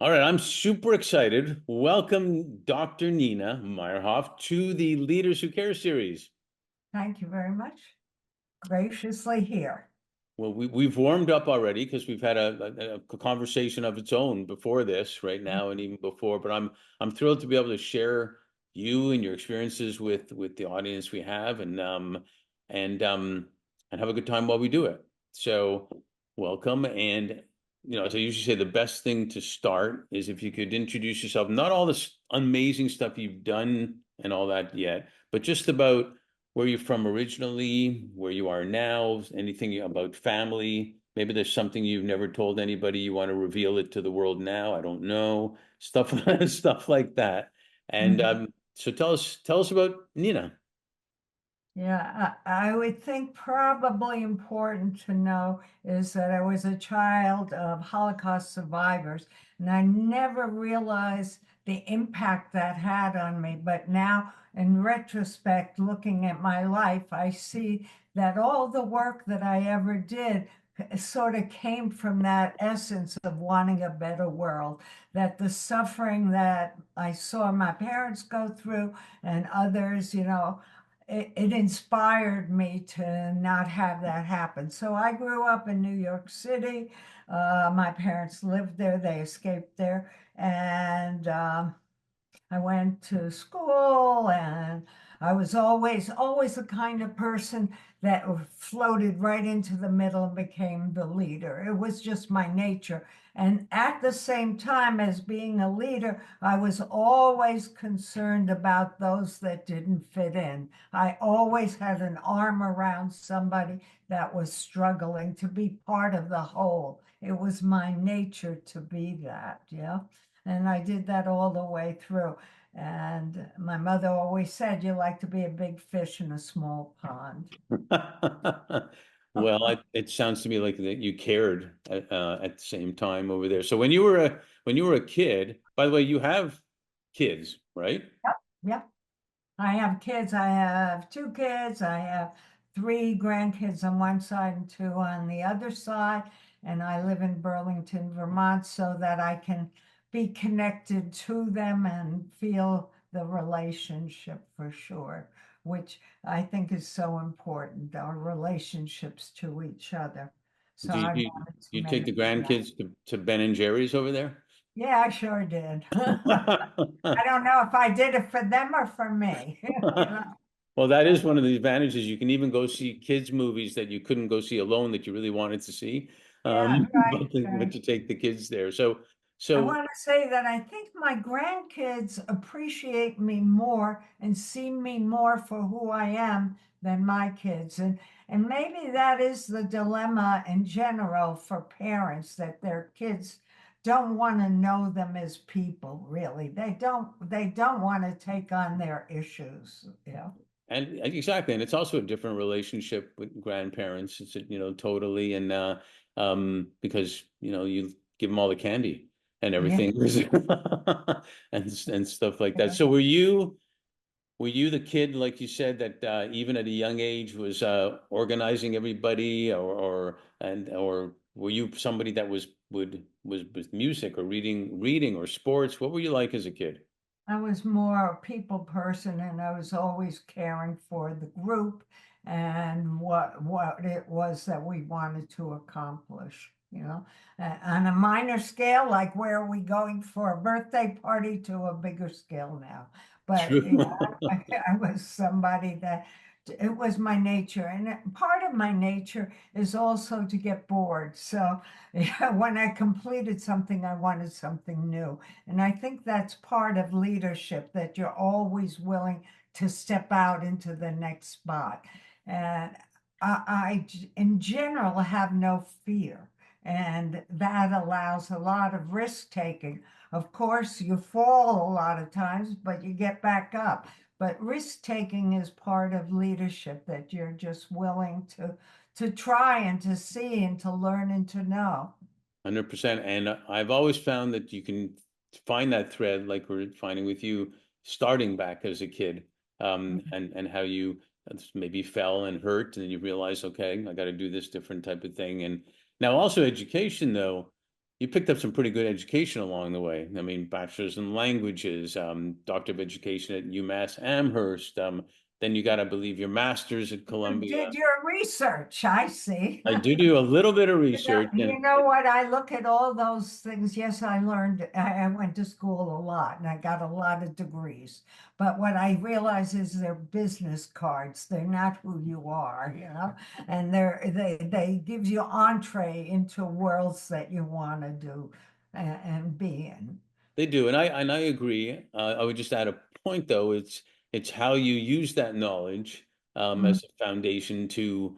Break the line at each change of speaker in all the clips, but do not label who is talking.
All right, I'm super excited. Welcome, Dr. Nina Meyerhof, to the Leaders Who Care series.
Thank you very much. Graciously here.
Well, we've warmed up already because we've had a conversation of its own before this, right now, and even before. But I'm thrilled to be able to share you and your experiences with the audience we have, and and have a good time while we do it. So, welcome, and as I usually say, the best thing to start is if you could introduce yourself. Not all this amazing stuff you've done and all that yet, but just about where you're from originally, where you are now, anything about family. Maybe there's something you've never told anybody, you want to reveal it to the world now. I don't know. Stuff stuff like that. And
Mhm.
so tell us about Nina.
Yeah, I would think probably important to know is that I was a child of Holocaust survivors, and I never realized the impact that had on me. But now, in retrospect, looking at my life, I see that all the work that I ever did sort of came from that essence of wanting a better world, that the suffering that I saw my parents go through and others, it inspired me to not have that happen. So I grew up in New York City. My parents lived there, they escaped there. And I went to school and I was always the kind of person that floated right into the middle and became the leader. It was just my nature. And at the same time as being a leader, I was always concerned about those that didn't fit in. I always had an arm around somebody that was struggling to be part of the whole. It was my nature to be that, yeah. And I did that all the way through. And my mother always said, you like to be a big fish in a small pond.
Well, it sounds to me like that you cared at the same time over there. So when you were a kid, by the way, you have kids, right?
Yep, yep. I have kids. I have two kids. I have three grandkids on one side and two on the other side. And I live in Burlington, Vermont, so that I can be connected to them and feel the relationship for sure, which I think is so important, our relationships to each other. So
Do
I
you,
wanted to
you take the
mention that.
grandkids to Ben and Jerry's over there?
Yeah, I sure did. I don't know if I did it for them or for me. You know?
Well, that
But
is one of the advantages. You can even go see kids' movies that you couldn't go see alone that you really wanted to see.
yeah, right,
But
right.
to take the kids there. So,
I
so
want to say that I think my grandkids appreciate me more and see me more for who I am than my kids. And maybe that is the dilemma in general for parents that their kids don't want to know them as people, really. They don't want to take on their issues. Yeah.
and exactly, and it's also a different relationship with grandparents. It's totally, and because you give them all the candy and
Yeah.
everything, and stuff like that.
Yeah.
So were you the kid, like you said, that even at a young age was organizing everybody, or were you somebody that was with music or reading or sports? What were you like as a kid?
I was more a people person and I was always caring for the group and what it was that we wanted to accomplish, On a minor scale, like where are we going for a birthday party to a bigger scale now. But
True.
I was somebody that it was my nature. And part of my nature is also to get bored. So when I completed something, I wanted something new. And I think that's part of leadership, that you're always willing to step out into the next spot. And in general, have no fear. And that allows a lot of risk taking. Of course, you fall a lot of times, but you get back up. But risk taking is part of leadership, that you're just willing to try and to see and to learn and to know.
100%. And I've always found that you can find that thread, like we're finding with you, starting back as a kid, and how you maybe fell and hurt, and you realize, okay, I got to do this different type of thing. And now also education, though. you picked up some pretty good education along the way. I mean, bachelor's in languages, doctor of education at UMass Amherst. Then you got to believe your master's at
You
Columbia.
did your research, I see.
I do a little bit of research,
You
and
know what? I look at all those things. Yes, I learned, I went to school a lot and I got a lot of degrees. But what I realize is they're business cards. They're not who you are, you know? And they give you entree into worlds that you want to do and be in.
they do, and I agree. I would just add a point though. It's how you use that knowledge
Mm,
as a foundation to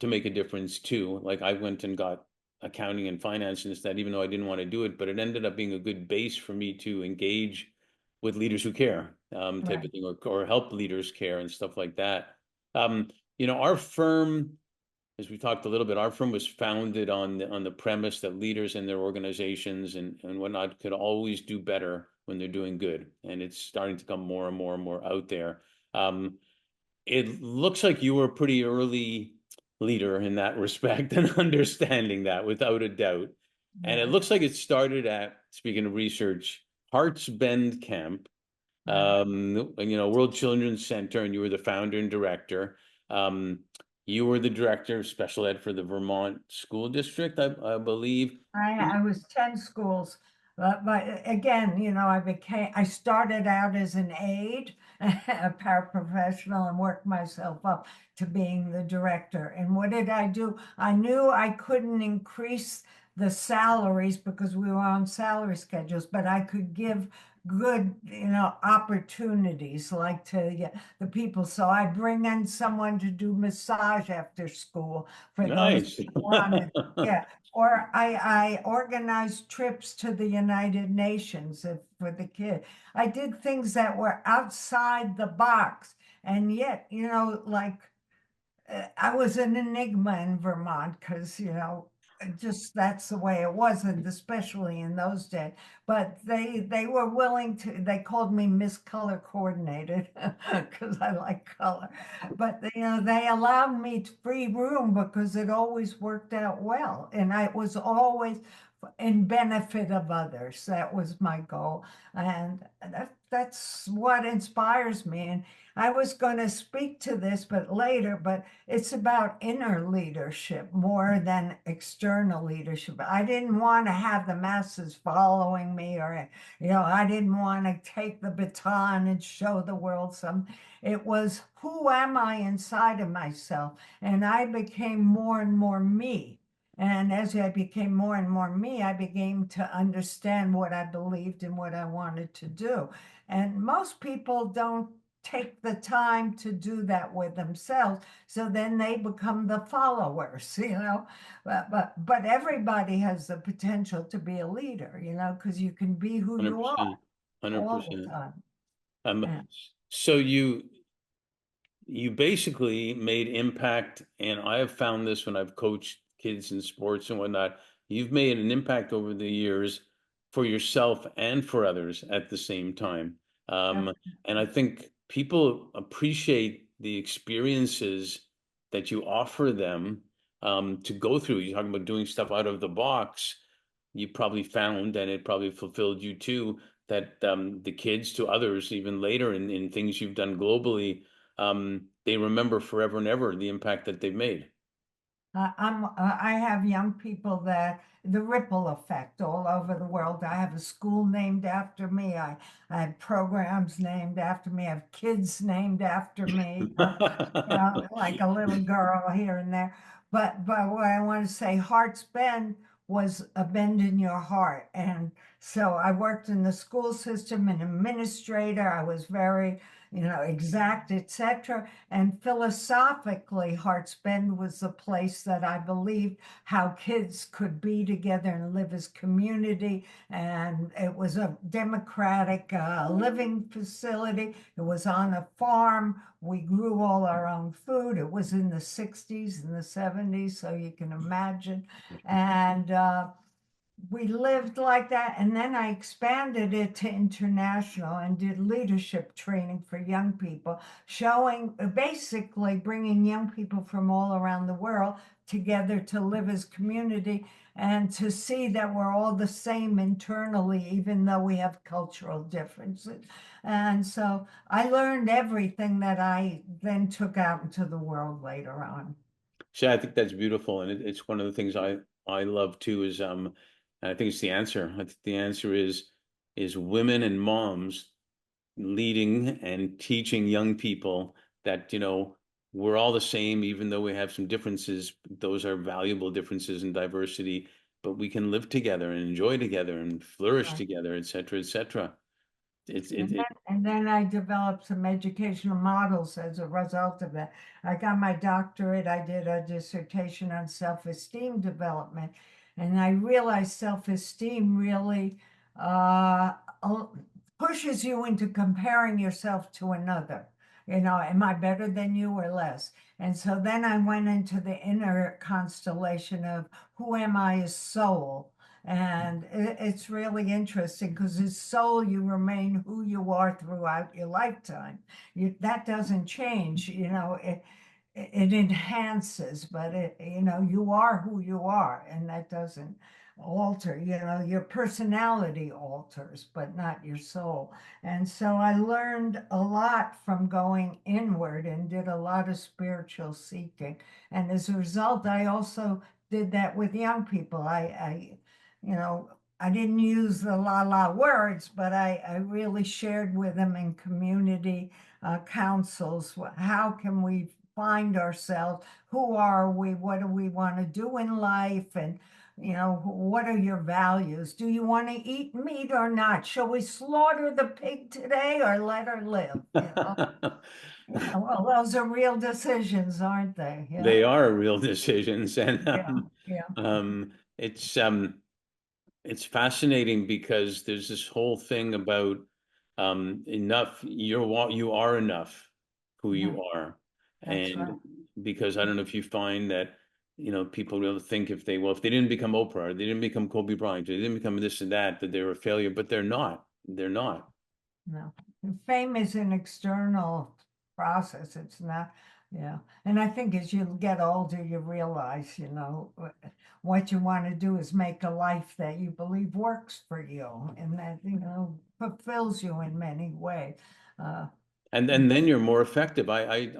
make a difference too. Like I went and got accounting and finance instead, even though I didn't want to do it, but it ended up being a good base for me to engage with leaders who care, type
right.
of thing, or help leaders care and stuff like that. Um, our firm, as we talked a little bit, our firm was founded on the premise that leaders and their organizations and whatnot could always do better when they're doing good, and it's starting to come more and more and more out there. Um, it looks like you were a pretty early leader in that respect and understanding that without a doubt. And it
Yeah,
looks like it started at, speaking of research, Hearts Bend Camp,
right.
World Children's Center, and you were the founder and director. Um, you were the director of special ed for the Vermont School District, I believe.
I was 10 schools, but again, I started out as an aide, a paraprofessional, and worked myself up to being the director. And what did I do? I knew I couldn't increase the salaries because we were on salary schedules, but I could give good, opportunities like to the people. So I bring in someone to do massage after school for those
Nice.
who wanted. Yeah, or I organized trips to the United Nations for the kid. I did things that were outside the box. And yet, like I was an enigma in Vermont because, just that's the way it was, and especially in those days. But they were willing to. They called me Miss Color Coordinated because I like color. But they allowed me free room because it always worked out well, and I was always in benefit of others. That was my goal, and that's what inspires me. And I was going to speak to this, but later. But it's about inner leadership more than external leadership. I didn't want to have the masses following me, or, I didn't want to take the baton and show the world some. It was, who am I inside of myself? And I became more and more me. And as I became more and more me, I began to understand what I believed and what I wanted to do. And most people don't take the time to do that with themselves. So then they become the followers, But everybody has the potential to be a leader, because you can be who you are
100%.
all the
100%.
time.
Um,
Yeah.
so you basically made impact, and I have found this when I've coached kids in sports and whatnot. You've made an impact over the years for yourself and for others at the same time. Um, and I think people appreciate the experiences that you offer them to go through. You're talking about doing stuff out of the box. You probably found, and it probably fulfilled you too, that the kids to others, even later in things you've done globally, they remember forever and ever the impact that they've made.
I have young people that the ripple effect all over the world. I have a school named after me. I have programs named after me. I have kids named after me. Like a little girl here and there. But what I want to say, Heart's Bend was a bend in your heart. And so I worked in the school system, an administrator. I was very, exact, etc. And philosophically, Heart's Bend was the place that I believed how kids could be together and live as community. And it was a democratic living facility. It was on a farm. We grew all our own food. It was in the 60s and the 70s, so you can imagine. And we lived like that. And then I expanded it to international and did leadership training for young people, showing basically bringing young people from all around the world together to live as community and to see that we're all the same internally, even though we have cultural differences. And so I learned everything that I then took out into the world later on.
So I think that's beautiful, and it's one of the things I love too. Is and I think it's the answer. I think the answer is women and moms leading and teaching young people that, we're all the same, even though we have some differences. Those are valuable differences in diversity, but we can live together and enjoy together and flourish
Right.
together, et cetera, et cetera. It
And then I developed some educational models as a result of that. I got my doctorate. I did a dissertation on self-esteem development, and I realized self-esteem really uh, uh, pushes you into comparing yourself to another. Am I better than you or less? And so then I went into the inner constellation of who am I as soul? And it's really interesting because as soul, you remain who you are throughout your lifetime. That doesn't change, it enhances, but you are who you are, and that doesn't alter. Your personality alters, but not your soul. And so I learned a lot from going inward and did a lot of spiritual seeking. And as a result, I also did that with young people. You know, I didn't use the la la words, but I really shared with them in community councils. How can we find ourselves? Who are we? What do we want to do in life? And, what are your values? Do you want to eat meat or not? Shall we slaughter the pig today or let her live? Well, those are real decisions, aren't they? Yeah.
They are real decisions, and
Yeah. Yeah.
um, it's um, it's fascinating because there's this whole thing about enough. You are enough, who
Yeah.
you are,
That's
and
right.
because I don't know if you find that people really think if they didn't become Oprah, or they didn't become Kobe Bryant, or they didn't become this and that they were a failure, but they're not. They're not.
No. And fame is an external process. It's not, yeah. And I think as you get older, you realize, what you want to do is make a life that you believe works for you and that, fulfills you in many ways. Uh,
And then you're more effective. I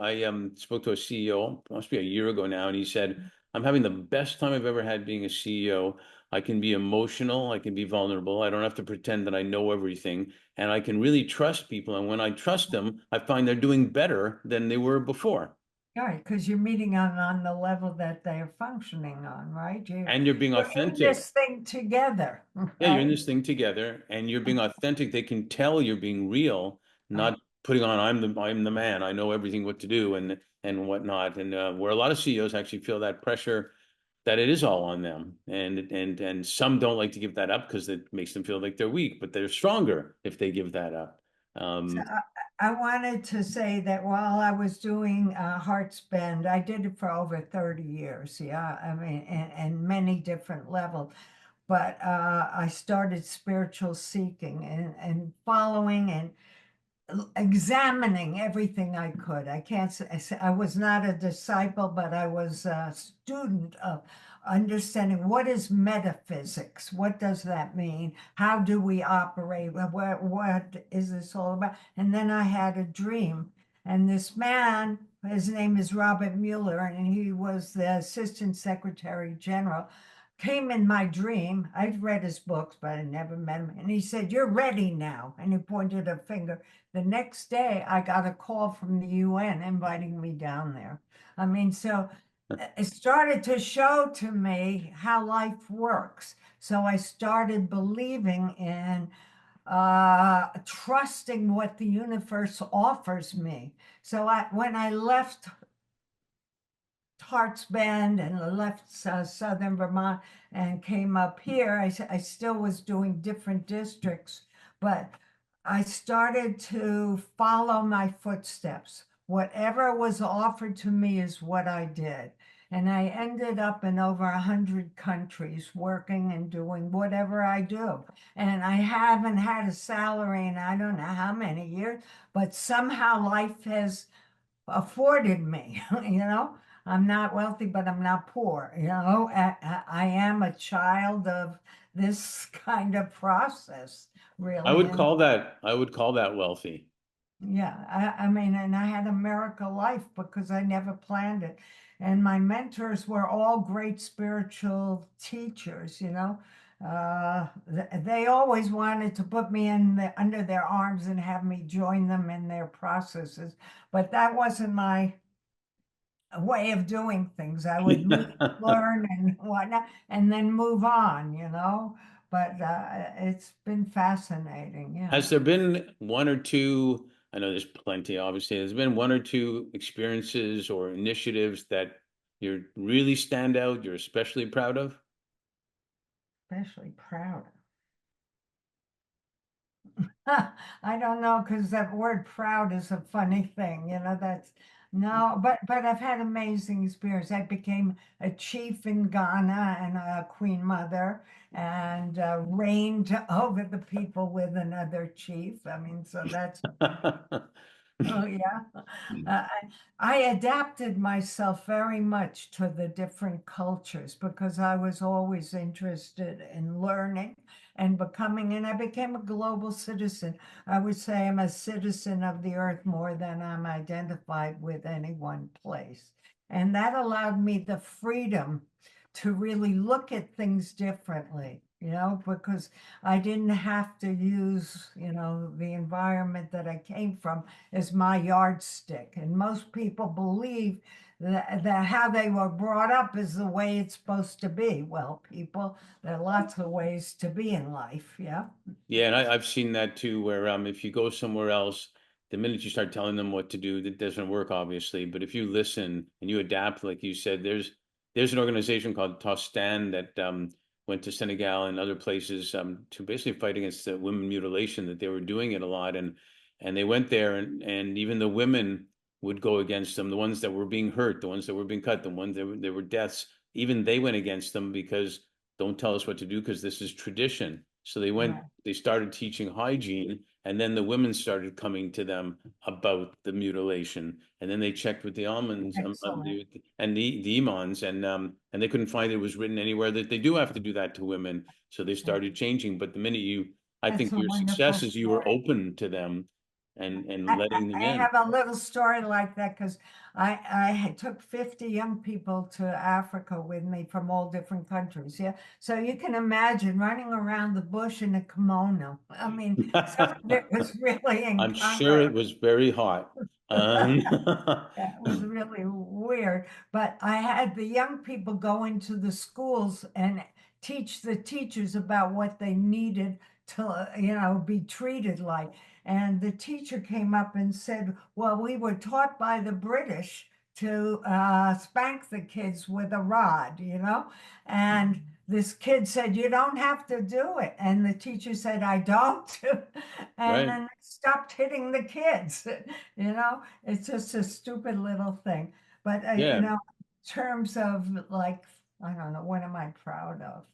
spoke to a CEO, must be a year ago now, and he said, "I'm having the best time I've ever had being a CEO. I can be emotional, I can be vulnerable. I don't have to pretend that I know everything, and I can really trust people. And when I trust them, I find they're doing better than they were before.
right, because you're meeting on the level that they're functioning on, right?
And you're being
You're in
authentic.
this thing together,
Yeah, you're in
right?
this thing together, and you're being authentic. They can tell you're being real,
Right.
not putting on I'm the man. I know everything what to do and whatnot. And where a lot of CEOs actually feel that pressure that it is all on them, and some don't like to give that up because it makes them feel like they're weak, but they're stronger if they give that up.
So
Um,
I wanted to say that while I was doing Hearts Bend, I did it for over 30 years. Yeah, I mean, and many different levels. But I started spiritual seeking and following and examining everything I could. I can't say I was not a disciple, but I was a student of understanding what is metaphysics. What does that mean? How do we operate? What is this all about? And then I had a dream, and this man, his name is Robert Mueller, and he was the Assistant Secretary General. Came in my dream. I'd read his books, but I never met him. And he said, "You're ready now." And he pointed a finger. The next day, I got a call from the UN inviting me down there. I mean, so it started to show to me how life works. So I started believing in trusting what the universe offers me. So when I left Hearts Bend and left southern Vermont and came up here, I still was doing different districts, but I started to follow my footsteps. Whatever was offered to me is what I did. And I ended up in over 100 countries working and doing whatever I do. And I haven't had a salary in I don't know how many years, but somehow life has afforded me, you know. I'm not wealthy, but I'm not poor, you know. I am a child of this kind of process, really. And
I would call that wealthy.
yeah, I mean, and I had a miracle life because I never planned it. And my mentors were all great spiritual teachers, you know. They always wanted to put me under their arms and have me join them in their processes, but that wasn't my way of doing things. I would learn and whatnot, and then move on, you know. But it's been fascinating, yeah.
Has there been one or two, I know there's plenty, obviously, there's been one or two experiences or initiatives that you really stand out, you're especially proud of?
Especially proud of. I don't know, because that word proud is a funny thing, you know. That's no, but I've had amazing experience. I became a chief in Ghana and a queen mother, and reigned over the people with another chief. I mean, so that's oh yeah. Uh, I adapted myself very much to the different cultures because I was always interested in learning and becoming, and I became a global citizen. I would say I'm a citizen of the earth more than I'm identified with any one place. And that allowed me the freedom to really look at things differently, you know, because I didn't have to use, you know, the environment that I came from as my yardstick. And most people believe that how they were brought up is the way it's supposed to be. Well, people, there are lots of ways to be in life. Yeah.
Yeah, and I've seen that too, where if you go somewhere else, the minute you start telling them what to do, that doesn't work, obviously. But if you listen and you adapt, like you said, there's an organization called Tostan that went to Senegal and other places to basically fight against women mutilation, that they were doing it a lot, and they went there, and even the women would go against them, the ones that were being hurt, the ones that were being cut, the ones that there were deaths, even they went against them because don't tell us what to do because this is tradition. So
Right.
they started teaching hygiene, and then the women started coming to them about the mutilation. And then they checked with the almonds
Excellent.
and the imams, and they couldn't find it was written anywhere that they do have to do that to women. So they
Yeah.
started changing. But the minute I
That's
think
a
your
wonderful
success is you were
story.
open to them and
I,
letting them
I
in.
have a little story like that because I took 50 young people to Africa with me from all different countries. Yeah. So you can imagine running around the bush in a kimono. I mean, some of it was really
I'm sure
incongruous.
it was very hot. Um,
Yeah, it was really weird. But I had the young people go into the schools and teach the teachers about what they needed to, you know, be treated like. And the teacher came up and said, well, we were taught by the British to spank the kids with a rod, you know? And this kid said, you don't have to do it. And the teacher said, I don't. And
right.
then they stopped hitting the kids, you know? It's just a stupid little thing. But, you
Yeah.
know, in terms of like, I don't know, what am I proud of?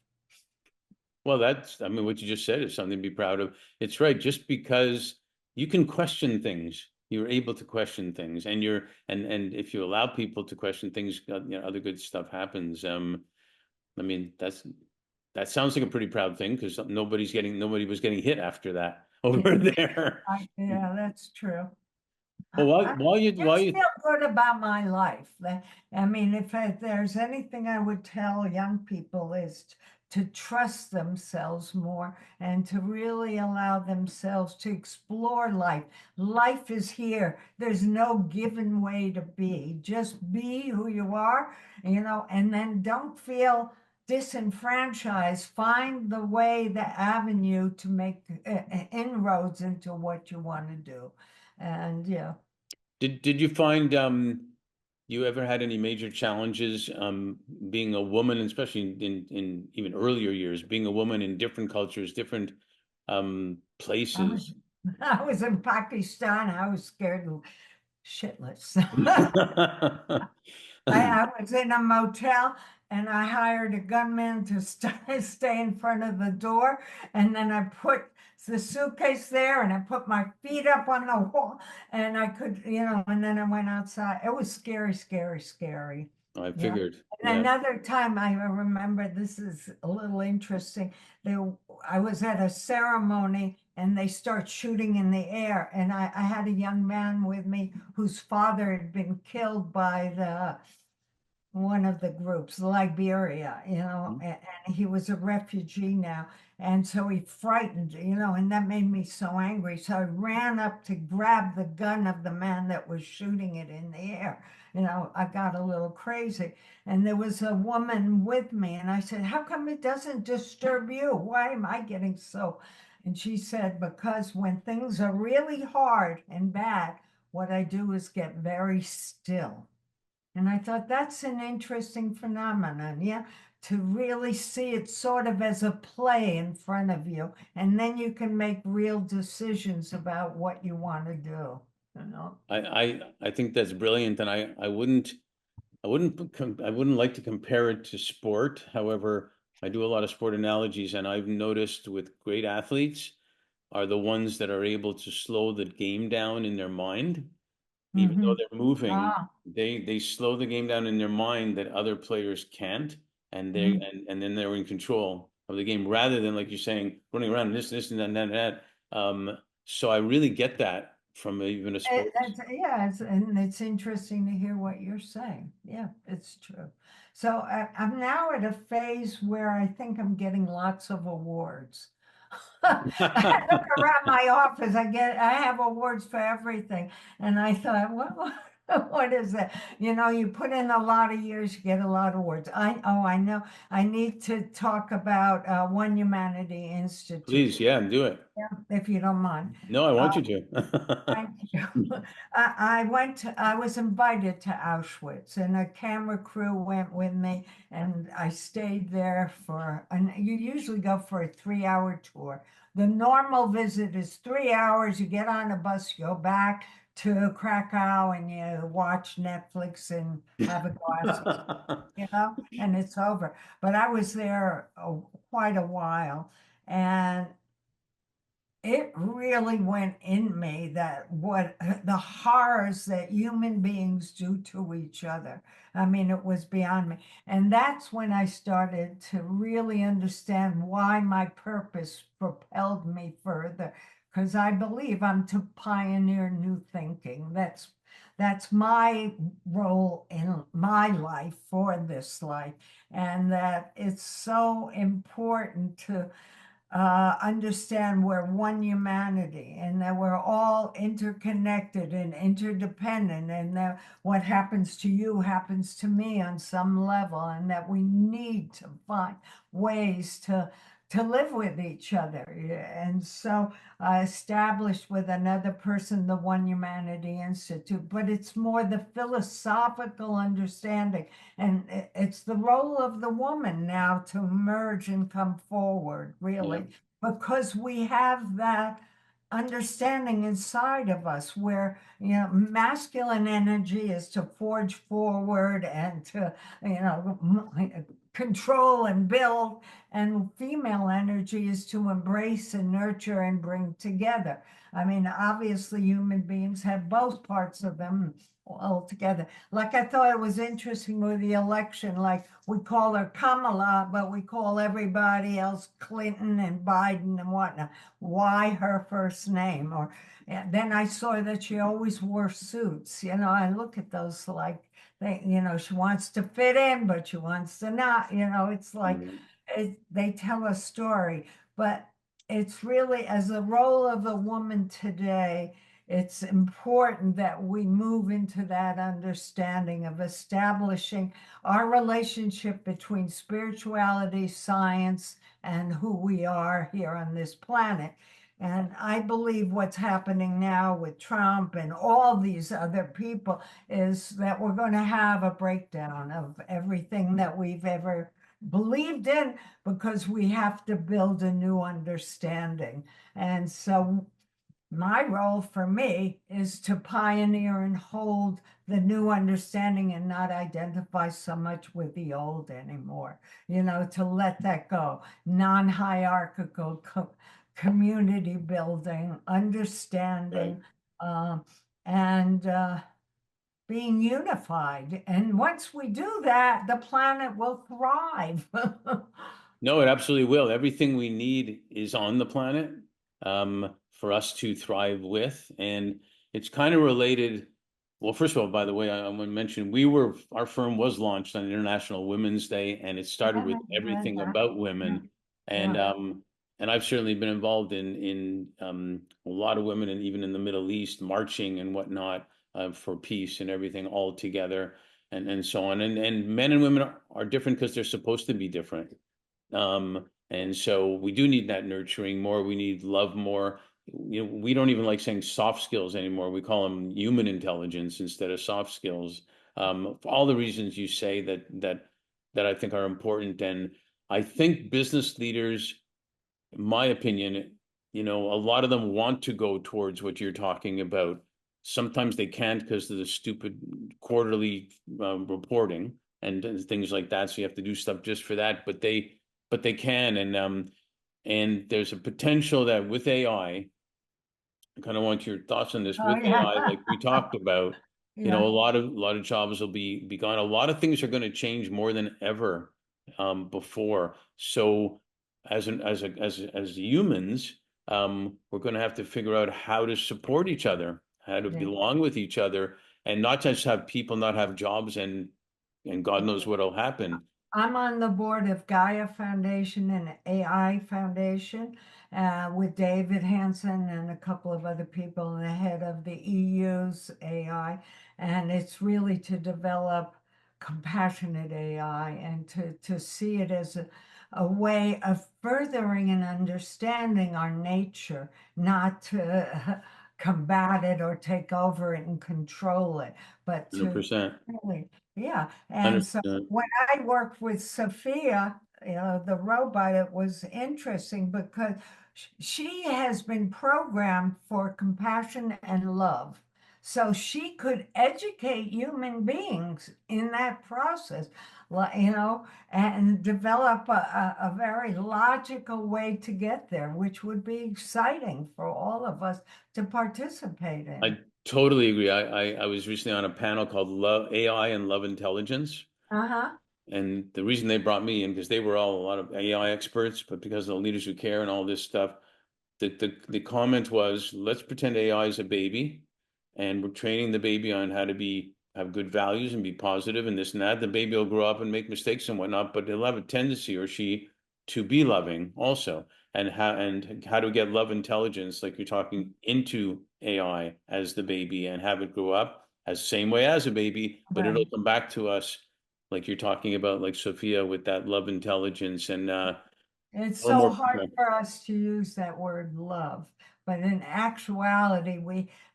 Well, I mean, what you just said is something to be proud of. It's right. Just because you can question things, you're able to question things, and and if you allow people to question things, other good stuff happens. I mean, that sounds like a pretty proud thing because nobody was getting hit after that over there.
Yeah, that's true.
Well,
I
while
just
you
feel good about my life. I mean, if there's anything I would tell young people is to trust themselves more and to really allow themselves to explore life. Life is here. There's no given way to be. Just be who you are, you know, and then don't feel disenfranchised. Find the way, the avenue to make inroads into what you want to do. And yeah.
did you find you ever had any major challenges being a woman, especially in even earlier years, being a woman in different cultures, different
I was
places?
I was in Pakistan. I was scared shitless. I was in a motel and I hired a gunman to stay in front of the door. And then I put the suitcase there and I put my feet up on the wall and I could, and then I went outside. It was scary, scary, scary.
I
Yeah.
figured,
And
yeah.
another time I remember, this is a little interesting. I was at a ceremony and they start shooting in the air. And I had a young man with me whose father had been killed by one of the groups, Liberia,
Mhm.
and he was a refugee now. And so he frightened, and that made me so angry. So I ran up to grab the gun of the man that was shooting it in the air. I got a little crazy. And there was a woman with me, and I said, how come it doesn't disturb you? Why am I getting so? And she said, because when things are really hard and bad, what I do is get very still. And I thought that's an interesting phenomenon, yeah, to really see it sort of as a play in front of you. And then you can make real decisions about what you want to do, you know?
I think that's brilliant, and I wouldn't like to compare it to sport. However, I do a lot of sport analogies, and I've noticed with great athletes are the ones that are able to slow the game down in their mind. Even though
Mm-hmm.
they're moving,
Ah,
they slow the game down in their mind that other players can't, and
mhm.
and then they're in control of the game rather than like you're saying running around this and that. So I really get that from even a sports.
And it's interesting to hear what you're saying. Yeah, it's true. So I'm now at a phase where I think I'm getting lots of awards. I look around my office, I have awards for everything. And I thought, what is that? You put in a lot of years, you get a lot of awards. I know. I need to talk about One Humanity Institute,
Please, yeah, do it.
yeah, if you don't mind.
No, I
Uh,
want you to.
Thank you. I was invited to Auschwitz and a camera crew went with me and I stayed there and you usually go for a 3 hour tour. The normal visit is 3 hours. You get on a bus, you go back to Krakow and you watch Netflix and have a glass, and it's over. But I was there quite a while and it really went in me that what the horrors that human beings do to each other. I mean, it was beyond me. And that's when I started to really understand why my purpose propelled me further. Because I believe I'm to pioneer new thinking. That's my role in my life for this life. And that it's so important to understand we're one humanity and that we're all interconnected and interdependent, and that what happens to you happens to me on some level, and that we need to find ways to live with each other. Yeah. And so I established with another person the One Humanity Institute, but it's more the philosophical understanding. And it's the role of the woman now to emerge and come forward,
Yeah,
really, because we have that understanding inside of us where, masculine energy is to forge forward and to, control and build, and female energy is to embrace and nurture and bring together. I mean, obviously, human beings have both parts of them all together. Like I thought it was interesting with the election, like we call her Kamala, but we call everybody else Clinton and Biden and whatnot. Why her first name? Or then I saw that she always wore suits. I look at those like she wants to fit in, but she wants to not. It's like
mhm.
they tell a story, but it's really as the role of a woman today, it's important that we move into that understanding of establishing our relationship between spirituality, science, and who we are here on this planet. And I believe what's happening now with Trump and all these other people is that we're going to have a breakdown of everything that we've ever believed in, because we have to build a new understanding. And so my role for me is to pioneer and hold the new understanding and not identify so much with the old anymore, to let that go. Non-hierarchical community building,
Right.
understanding, um, and being unified. And once we do that, the planet will thrive.
No, it absolutely will. Everything we need is on the planet for us to thrive with. And it's kind of related. Well, first of all, by the way, I want to mention our firm was launched on International Women's Day, and it started
Yeah,
with
I read
everything
that.
about
Yeah,
women. And
yeah,
I've certainly been involved in a lot of women, and even in the Middle East, marching and whatnot for peace and everything all together, and so on. And men and women are different because they're supposed to be different. And so we do need that nurturing more. We need love more. We don't even like saying soft skills anymore. We call them human intelligence instead of soft skills. For all the reasons you say that I think are important. And I think business leaders, in my opinion, a lot of them want to go towards what you're talking about. Sometimes they can't because of the stupid quarterly reporting and things like that. So you have to do stuff just for that. But they can, and there's a potential that with AI, I kind of want your thoughts on this.
oh
With
yeah,
AI, like we talked about,
yeah,
a lot of jobs will be gone. A lot of things are going to change more than ever before. So as humans, we're going to have to figure out how to support each other, how to
yeah.
belong with each other, and not just have people not have jobs and God knows what'll happen.
I'm on the board of Gaia Foundation and AI Foundation with David Hansen and a couple of other people, and the head of the EU's AI. And it's really to develop compassionate AI and to see it as a way of furthering and understanding our nature, not to combat it or take over it and control it, but to
100%.
really, yeah. And so
100%.
when I worked with Sophia, the robot, it was interesting because she has been programmed for compassion and love. So she could educate human beings in that process, and develop a very logical way to get there, which would be exciting for all of us to participate in.
I totally agree. I was recently on a panel called Love AI and Love Intelligence.
Uh-huh.
And the reason they brought me in, because they were all a lot of AI experts, but because of the leaders who care and all this stuff, the comment was, let's pretend AI is a baby and we're training the baby on how to have good values and be positive and this and that. The baby will grow up and make mistakes and whatnot, but he'll have a tendency, or she, to be loving also. And how to get love intelligence, like you're talking, into AI as the baby and have it grow up as same way as a baby, but it'll
Right.
come back to us like you're talking about, like Sophia, with that love intelligence and
It's
a little
so
more
hard for us to use that word love, but in actuality,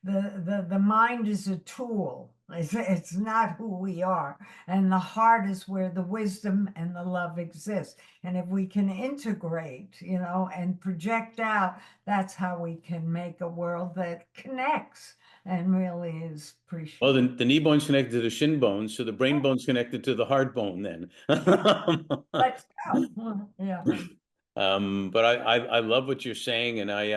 the mind is a tool. It's not who we are, and the heart is where the wisdom and the love exists. And if we can integrate, and project out, that's how we can make a world that connects and really is
well,
appreciated.
the knee bone's connected to the shin bone, so the brain bone's connected to the heart bone then.
Let's go. Yeah.
But I love what you're saying, and I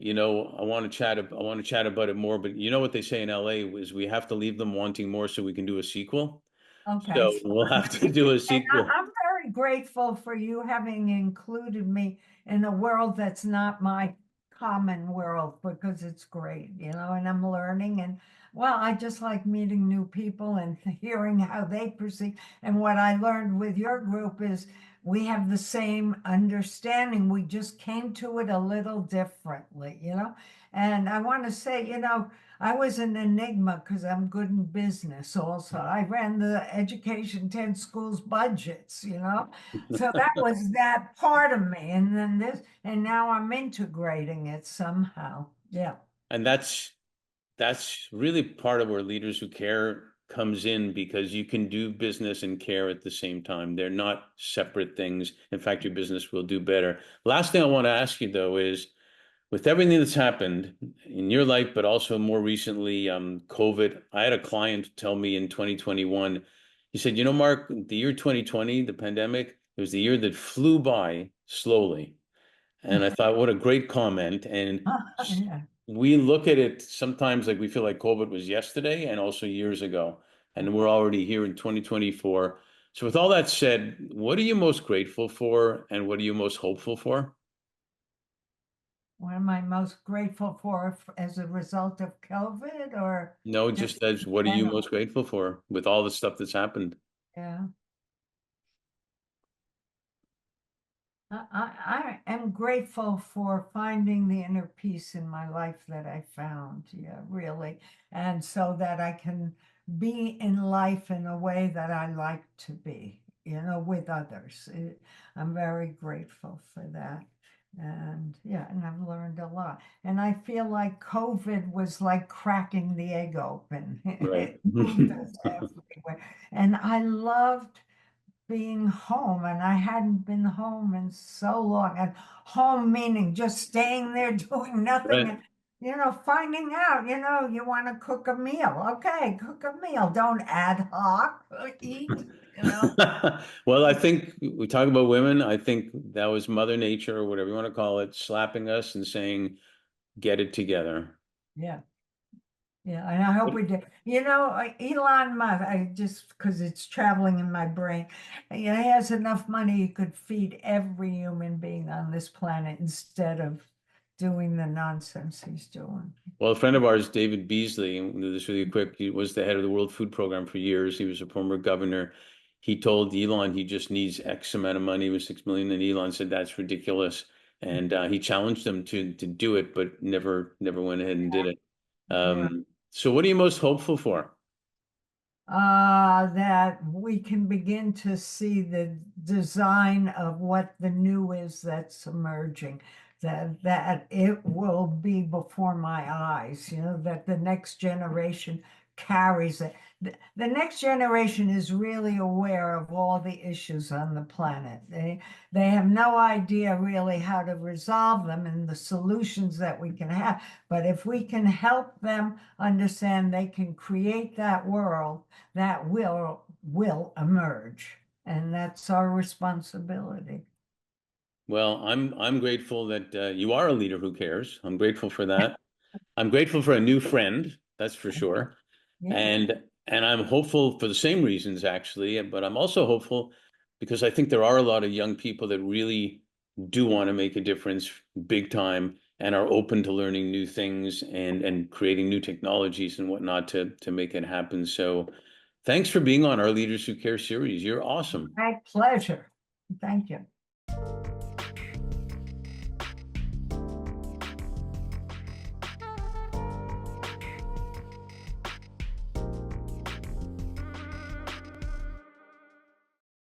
want to chat about it more, but you know what they say in LA is we have to leave them wanting more so we can do a sequel.
Okay.
So we'll have to do a
And
sequel.
I'm very grateful for you having included me in a world that's not my common world because it's great, and I'm learning. And well, I just like meeting new people and hearing how they perceive. And what I learned with your group is we have the same understanding. We just came to it a little differently. And I want to say, I was an enigma because I'm good in business also. I ran the Education 10 schools budgets. So that was that part of me. And then and now I'm integrating it somehow. Yeah.
And that's really part of where leaders who care comes in, because you can do business and care at the same time. They're not separate things. In fact, your business will do better. Last thing I want to ask you though is, with everything that's happened in your life, but also more recently, COVID. I had a client tell me in 2021, he said, you know, Mark, the year 2020, the pandemic, it was the year that flew by slowly. And I thought, what a great comment. And
Yeah.
we look at it sometimes like we feel like COVID was yesterday and also years ago. And we're already here in 2024. So, with all that said, what are you most grateful for and what are you most hopeful for?
What am I most grateful for as a result of COVID or
No,
just
just as what are you
general?
most grateful for with all the stuff that's happened?
Yeah. I am grateful for finding the inner peace in my life that I found. Yeah, really. And so that I can be in life in a way that I like to be, with others. I'm very grateful for that. And yeah, and I've learned a lot. And I feel like COVID was like cracking the egg open.
Right.
It moved us everywhere. And I loved being home, and I hadn't been home in so long. And home meaning just staying there doing nothing
Right.
and finding out, you want to cook a meal. Okay, cook a meal. Don't ad hoc eat, you know.
Well, I think we talk about women. I think that was Mother Nature or whatever you want to call it, slapping us and saying, get it together.
Yeah. Yeah, and I hope we did. Elon Musk, I just because it's traveling in my brain, he has enough money he could feed every human being on this planet instead of doing the nonsense he's doing.
Well, a friend of ours, David Beasley, and we'll do this really quick, he was the head of the World Food Program for years. He was a former governor. He told Elon he just needs X amount of money, it was 6 million, and Elon said that's ridiculous. And he challenged him to do it, but never went ahead and did it.
Yeah.
So what are you most hopeful for?
That we can begin to see the design of what the new is that's emerging, that it will be before my eyes, that the next generation carries it. The next generation is really aware of all the issues on the planet. They have no idea really how to resolve them and the solutions that we can have. But if we can help them understand they can create that world, that will emerge, and that's our responsibility.
Well, I'm grateful that you are a leader who cares. I'm grateful for that. I'm grateful for a new friend, that's for sure.
Yeah.
And I'm hopeful for the same reasons actually, but I'm also hopeful because I think there are a lot of young people that really do want to make a difference big time and are open to learning new things and creating new technologies and whatnot to make it happen. So thanks for being on our Leaders Who Care series. You're awesome.
My pleasure. Thank you.